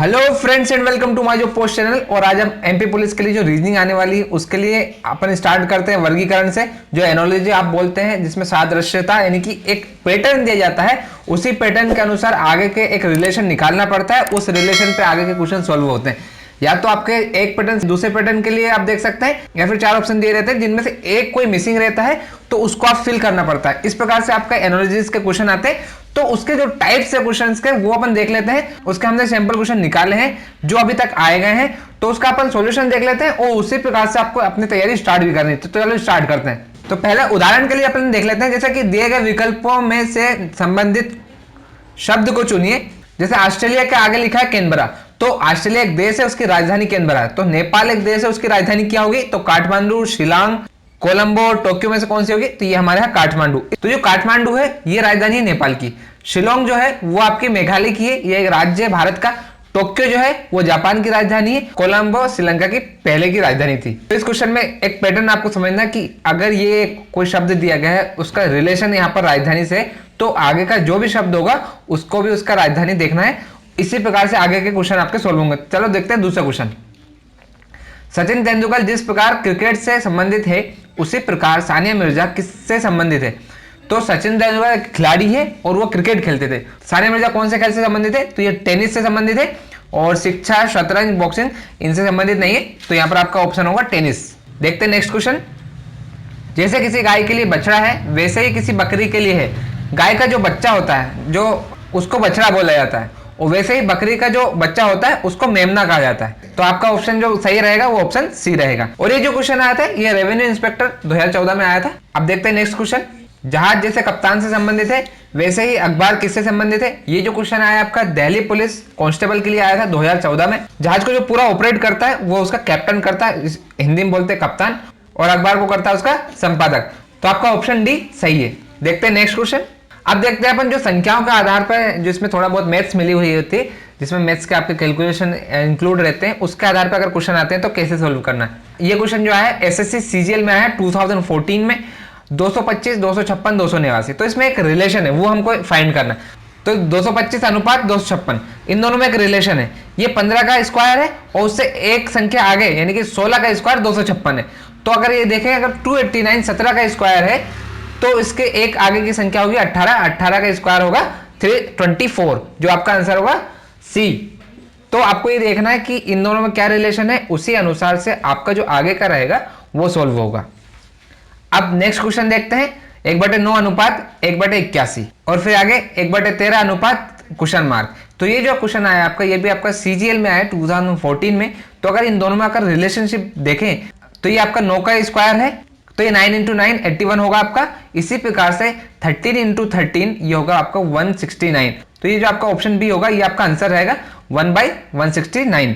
Hello friends and welcome to my जो post channel. और आज हम एमपी पुलिस के लिए जो रीजनिंग आने वाली है उसके लिए अपन स्टार्ट करते हैं वर्गीकरण से। जो एनोलॉजी आप बोलते हैं जिसमें सादृश्यता यानी कि एक पैटर्न दिया जाता है, उसी पैटर्न के अनुसार आगे के एक रिलेशन निकालना पड़ता है, उस रिलेशन पे आगे के क्वेश्चन सॉल्व होते हैं। या तो आपके एक पैटर्न से दूसरे पैटर्न के लिए आप देख सकते हैं, या फिर चार ऑप्शन दिए रहते हैं जिनमें से एक कोई मिसिंग रहता है तो उसको आप फिल करना पड़ता है। इस प्रकार से आपका एनोलॉजीज के क्वेश्चन आते हैं। तो उसके जो टाइप्स है क्वेश्चंस के वो अपन देख लेते हैं। उसके हमने सैंपल क्वेश्चन निकाले हैं जो अभी तक आए गए हैं, तो उसका अपन सॉल्यूशन देख लेते हैं और उसी प्रकार से आपको अपनी तैयारी स्टार्ट भी करनी है। तो चलो स्टार्ट करते हैं। तो पहले उदाहरण के लिए अपन देख लेते हैं, जैसे कि दिए गए विकल्पों में से संबंधित शब्द को चुनिए। जैसे ऑस्ट्रेलिया के आगे लिखा है कैनबरा, तो ऑस्ट्रेलिया एक देश है, उसकी राजधानी कैनबरा है। तो नेपाल एक देश है, उसकी राजधानी क्या होगी? तो काठमांडू, शिलांग, कोलंबो, टोक्यो में से कौन सी होगी? तो ये हमारे यहाँ काठमांडू। तो जो काठमांडू है ये राजधानी है नेपाल की। शिलोंग जो है वो आपकी मेघालय की है, ये एक राज्य है भारत का। टोक्यो जो है वो जापान की राजधानी है। कोलंबो श्रीलंका की पहले की राजधानी थी। तो इस क्वेश्चन में एक पैटर्न आपको समझना कि अगर ये कोई शब्द दिया गया है उसका रिलेशन यहाँ पर राजधानी से, तो आगे का जो भी शब्द होगा उसको भी उसका राजधानी देखना है। इसी प्रकार से आगे के क्वेश्चन आपके सोल्व होंगे। चलो देखते हैं दूसरा क्वेश्चन। सचिन तेंदुलकर जिस प्रकार क्रिकेट से संबंधित है उसी प्रकार सानिया मिर्जा किससे संबंधित है? तो सचिन तेंदुलकर खिलाड़ी है और वो क्रिकेट खेलते थे। सानिया मिर्जा कौन से खेल से संबंधित है? तो ये टेनिस से संबंधित है। और शिक्षा, शतरंज, बॉक्सिंग इनसे संबंधित नहीं है, तो यहाँ पर आपका ऑप्शन होगा टेनिस। देखते हैं नेक्स्ट क्वेश्चन। जैसे किसी गाय के लिए बछड़ा है वैसे ही किसी बकरी के लिए है। गाय का जो बच्चा होता है जो उसको बछड़ा बोला जाता है, और वैसे ही बकरी का जो बच्चा होता है उसको मेमना कहा जाता है। तो आपका ऑप्शन जो सही रहेगा वो ऑप्शन सी रहेगा। और ये जो क्वेश्चन आया था ये रेवेन्यू इंस्पेक्टर 2014 में आया था। अब देखते हैं नेक्स्ट क्वेश्चन। जहाज जैसे कप्तान से संबंधित है वैसे ही अखबार किससे संबंधित है? ये जो क्वेश्चन आया आपका दिल्ली पुलिस कांस्टेबल के लिए आया था 2014 में। जहाज को जो पूरा ऑपरेट करता है वो उसका कैप्टन करता है, हिंदी में बोलते हैं कप्तान, और अखबार को करता है उसका संपादक। तो आपका ऑप्शन डी सही है। देखते हैं नेक्स्ट क्वेश्चन। अब देखते हैं अपन जो संख्याओं के आधार पर जिसमें थोड़ा बहुत मैथ्स मिली हुई होती है, जिसमें मैथ्स के आपके कैलकुलेशन इंक्लूड रहते हैं, उसके आधार पर अगर क्वेश्चन आते हैं तो कैसे सोल्व करना है। ये क्वेश्चन जो है एसएससी सीजीएल में आया है 2014 में, 225, 256, 289। तो इसमें एक रिलेशन है वो हमको फाइंड करना है। तो 225 अनुपात 256 इन दोनों में एक रिलेशन है। ये 15 का स्क्वायर है और उससे एक संख्या आगे यानी कि 16 का स्क्वायर 256 है। तो अगर ये देखें अगर 289 17 का स्क्वायर है तो इसके एक आगे की संख्या होगी 18, 18 का स्क्वायर होगा 324, जो आपका आंसर होगा सी। तो आपको ये देखना है कि इन दोनों में क्या रिलेशन है, उसी अनुसार से आपका जो आगे का रहेगा वो सोल्व होगा। अब नेक्स्ट क्वेश्चन देखते हैं। 1/9 अनुपात 1/81 और फिर आगे 1/13 अनुपात क्वेश्चन मार्क। तो ये जो क्वेश्चन आया आपका ये भी आपका सीजीएल में आया 2014 में। तो अगर इन दोनों में अगर रिलेशनशिप देखें तो ये आपका 9 का स्क्वायर है, तो ये 9 × 9 81 होगा आपका। इसी प्रकार से 13 × 13 ये होगा आपका 169। तो ये जो आपका ऑप्शन बी होगा ये आपका आंसर रहेगा 1/169।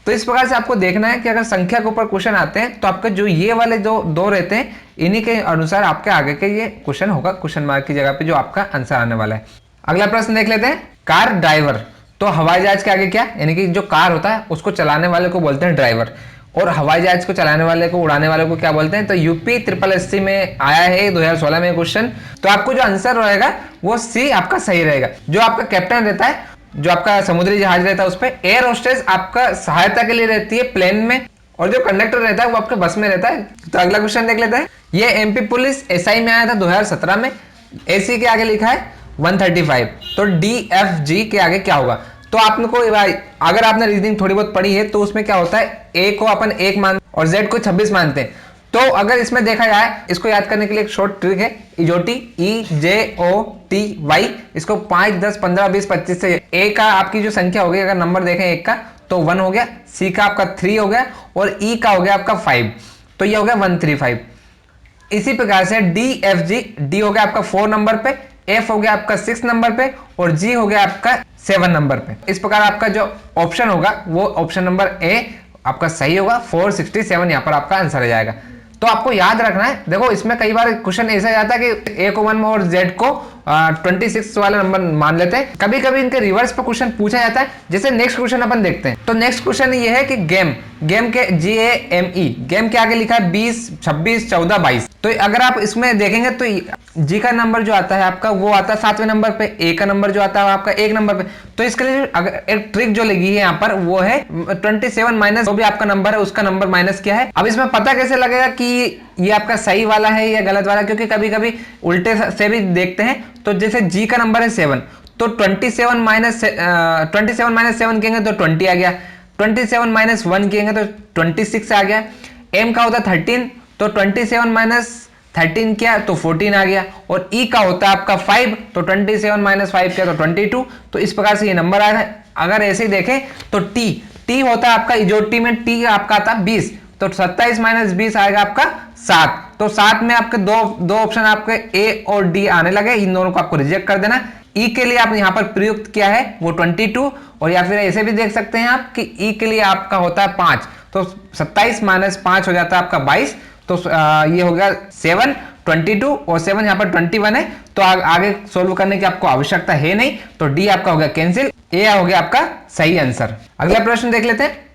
तो इस प्रकार से आपको देखना है कि अगर संख्या के ऊपर क्वेश्चन आते हैं तो आपके जो ये वाले जो दो रहते हैं इन्हीं के अनुसार आपके आगे के ये क्वेश्चन होगा, क्वेश्चन मार्क की जगह पे जो आपका आंसर आने वाला है। अगला प्रश्न देख लेते हैं। कार ड्राइवर, तो हवाई जहाज के आगे क्या यानी कि जो कार होता है उसको चलाने वाले को बोलते हैं ड्राइवर, और हवाई जहाज को चलाने वाले को उड़ाने वाले को क्या बोलते हैं? तो यूपी SSC में आया है 2016 में क्वेश्चन। तो आपको जो आंसर रहेगा वो सी आपका सही रहेगा। जो आपका कैप्टन रहता है, जो आपका समुद्री जहाज रहता है उस पर, एयर होस्टेस आपका सहायता के लिए रहती है प्लेन में, और जो कंडक्टर रहता है वो आपके बस में रहता है। तो अगला क्वेश्चन देख लेते हैं। ये एमपी पुलिस एसआई में आया था 2017 में। एसी के आगे लिखा है 135, तो DFG के आगे क्या होगा? तो आपने को अगर आपने रीजनिंग थोड़ी बहुत पढ़ी है तो उसमें क्या होता है, ए को अपन 1 मान और जेड को 26 मानते हैं। तो अगर इसमें देखा जाए, इसको याद करने के लिए एक शॉर्ट ट्रिक है, इजोटी EJOTY। इसको 5, 10, 15, 20, 25 से ए का आपकी जो संख्या होगी अगर नंबर देखें 1 का तो 1 हो गया, सी का आपका 3 हो गया, और ई का हो गया आपका 5, तो ये हो गया 135। इसी प्रकार से DFG, डी हो गया आपका 4 नंबर पे, एफ हो गया आपका 6 नंबर पे, और जी हो गया आपका 7 नंबर पे। इस प्रकार आपका जो ऑप्शन होगा वो ऑप्शन नंबर ए आपका सही होगा। 467 यहाँ पर आपका आंसर आ जाएगा। तो आपको याद रखना है, देखो इसमें कई बार क्वेश्चन ऐसा जाता है कि ए को 1 में और जेड को 26 वाला नंबर मान लेते हैं। कभी कभी इनके रिवर्स पे क्वेश्चन पूछा जाता है। जैसे नेक्स्ट क्वेश्चन अपन देखते हैं। तो नेक्स्ट क्वेश्चन ये है कि गेम गेम के GAME, गेम के आगे लिखा है 20, 26, 14, 22। तो अगर आप इसमें देखेंगे तो जी का नंबर जो आता है आपका वो आता है 7वें नंबर पे, ए का नंबर जो आता है आपका 1 नंबर पे। तो इसके लिए अगर एक ट्रिक जो लगी है यहाँ पर वो है 27 माइनस जो भी आपका नंबर है उसका नंबर माइनस किया है। अब इसमें पता कैसे लगेगा कि ये आपका सही वाला है या गलत वाला, क्योंकि कभी कभी उल्टे से भी देखते हैं। तो जैसे जी का नंबर है 7, तो 27 माइनस 7 कहेंगे तो 20 आ गया, 27 माइनस 1 कहेंगे तो 26 आ गया। एम का होता है 13, तो 27 माइनस 13 किया तो 14 आ गया। और ई का होता है आपका 5, तो 27 माइनस 5 किया तो 22। तो इस प्रकार से ये नंबर आ गए। अगर ऐसे ही देखें तो टी होता है आपका इजोटी में, टी आपका आता है 20, तो 27 माइनस 20 आएगा आपका 7। तो 7 में आपके दो ऑप्शन आपके ए और डी आने लगे, इन दोनों को आपको रिजेक्ट कर देना। ई के लिए आप यहाँ पर प्रयुक्त किया है वो 22, और या फिर ऐसे भी देख सकते हैं आप कि ई के लिए आपका होता है 5, तो 27 माइनस 5 हो जाता है आपका 22। तो ये हो गया 7, 22 और 7 यहाँ पर 21 है, तो आगे सोल्व करने की आपको आवश्यकता है नहीं। तो डी आपका हो गया कैंसिल, ए हो गया आपका सही आंसर। अगला प्रश्न देख लेते हैं।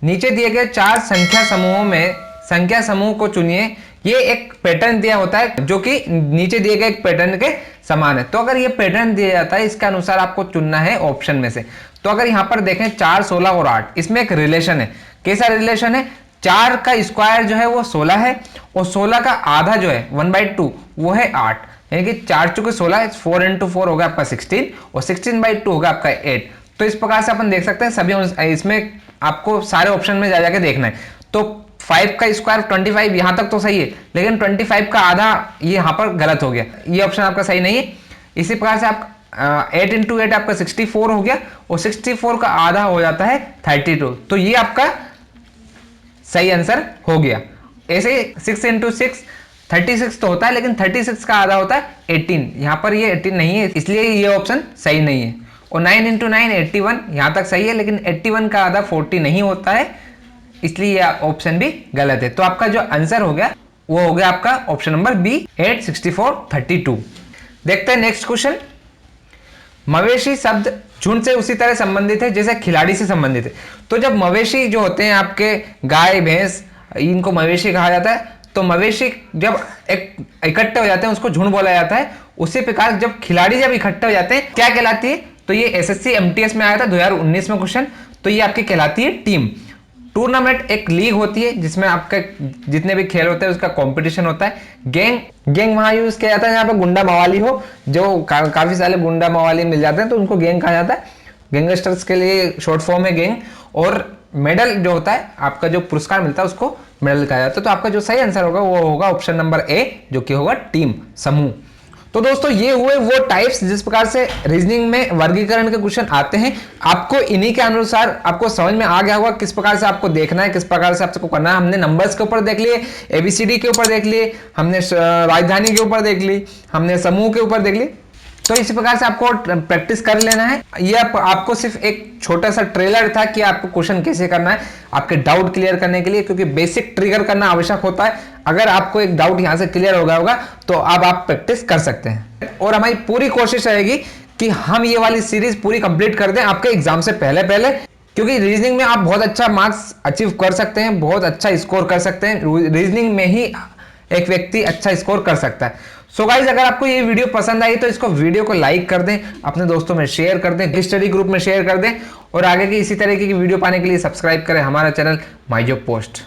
नीचे दिए गए 4 संख्या समूहों में संख्या समूह को चुनिए। ये एक पैटर्न दिया होता है जो कि नीचे दिए गए एक पैटर्न के समान है। तो अगर ये पैटर्न दिया जाता है इसके अनुसार आपको चुनना है ऑप्शन में से। तो अगर यहाँ पर देखें 4, 16 और 8, इसमें एक रिलेशन है। कैसा रिलेशन है? 4 का स्क्वायर जो है वो 16 है, और 16 का आधा जो है 1/2 वो है 8, यानी कि 4 चुके 16, 4 × 4 होगा आपका 16, और 16/2 होगा आपका 8। तो इस प्रकार से अपन देख सकते हैं सभी इसमें आपको सारे ऑप्शन में जा जाके देखना है। तो 5 का स्क्वायर 25, यहां तक तो सही है, लेकिन 25 का आधा ये यहां पर गलत हो गया, ये ऑप्शन आपका सही नहीं है। इसी प्रकार से आप 8 × 8 आपका 64 हो गया, और 64 का आधा हो जाता है 32, तो ये आपका सही आंसर हो गया। ऐसे 6 × 6 36 तो होता है, लेकिन 36 का आधा होता है 18, यहां पर ये 18 नहीं है, इसलिए ये ऑप्शन सही नहीं है। और 9 × 9 81, यहां तक सही है, लेकिन 81 का आधा 40 नहीं होता है, इसलिए यह ऑप्शन भी गलत है। तो आपका जो आंसर हो गया वो हो गया आपका ऑप्शन नंबर बी, 8, 64, 32। देखते हैं नेक्स्ट क्वेश्चन। मवेशी शब्द झुंड से उसी तरह संबंधित है जैसे खिलाड़ी से संबंधित है। तो जब मवेशी जो होते हैं आपके गाय भैंस, इनको मवेशी कहा जाता है। तो मवेशी जब एक इकट्ठे हो जाते हैं उसको झुंड बोला जाता है। उसी प्रकार जब खिलाड़ी जब इकट्ठे हो जाते हैं क्या कहलाती है? तो ये SSC MTS में आया था 2019 में क्वेश्चन। तो ये आपकी कहलाती है टीम। टूर्नामेंट एक लीग होती है जिसमें आपके जितने भी खेल होते हैं उसका कंपटीशन होता है। गैंग वहां यूज किया जाता है जहां पर गुंडा मवाली हो, जो काफी सारे गुंडा मवाली मिल जाते हैं तो उनको गैंग कहा जाता है। गैंगस्टर्स के लिए शॉर्ट फॉर्म है गैंग। और मेडल जो होता है आपका जो पुरस्कार मिलता है उसको मेडल कहा जाता है। तो आपका जो सही आंसर होगा वो होगा ऑप्शन नंबर ए, जो कि होगा टीम, समूह। तो दोस्तों ये हुए वो टाइप्स जिस प्रकार से रीजनिंग में वर्गीकरण के क्वेश्चन आते हैं। आपको इन्हीं के अनुसार आपको समझ में आ गया होगा किस प्रकार से आपको देखना है, किस प्रकार से आपको करना है। हमने नंबर्स के ऊपर देख लिए, ABCD के ऊपर देख लिए, हमने राजधानी के ऊपर देख ली, हमने समूह के ऊपर देख ली। तो इसी प्रकार से आपको प्रैक्टिस कर लेना है। ये आपको सिर्फ एक छोटा सा ट्रेलर था कि आपको क्वेश्चन कैसे करना है, आपके डाउट क्लियर करने के लिए, क्योंकि बेसिक ट्रिगर करना आवश्यक होता है। अगर आपको एक डाउट यहां से क्लियर हो गया होगा तो अब आप प्रैक्टिस कर सकते हैं। और हमारी पूरी कोशिश रहेगी कि हम ये वाली सीरीज पूरी कंप्लीट कर दें आपके एग्जाम से पहले, क्योंकि रीजनिंग में आप बहुत अच्छा मार्क्स अचीव कर सकते हैं, बहुत अच्छा स्कोर कर सकते हैं। रीजनिंग में ही एक व्यक्ति अच्छा स्कोर कर सकता है। सो गाइज, अगर आपको ये वीडियो पसंद आई तो इसको वीडियो को लाइक कर दें, अपने दोस्तों में शेयर कर दें, स्टडी ग्रुप में शेयर कर दें, और आगे की इसी तरीके की वीडियो पाने के लिए सब्सक्राइब करें हमारा चैनल माय जॉब पोस्ट।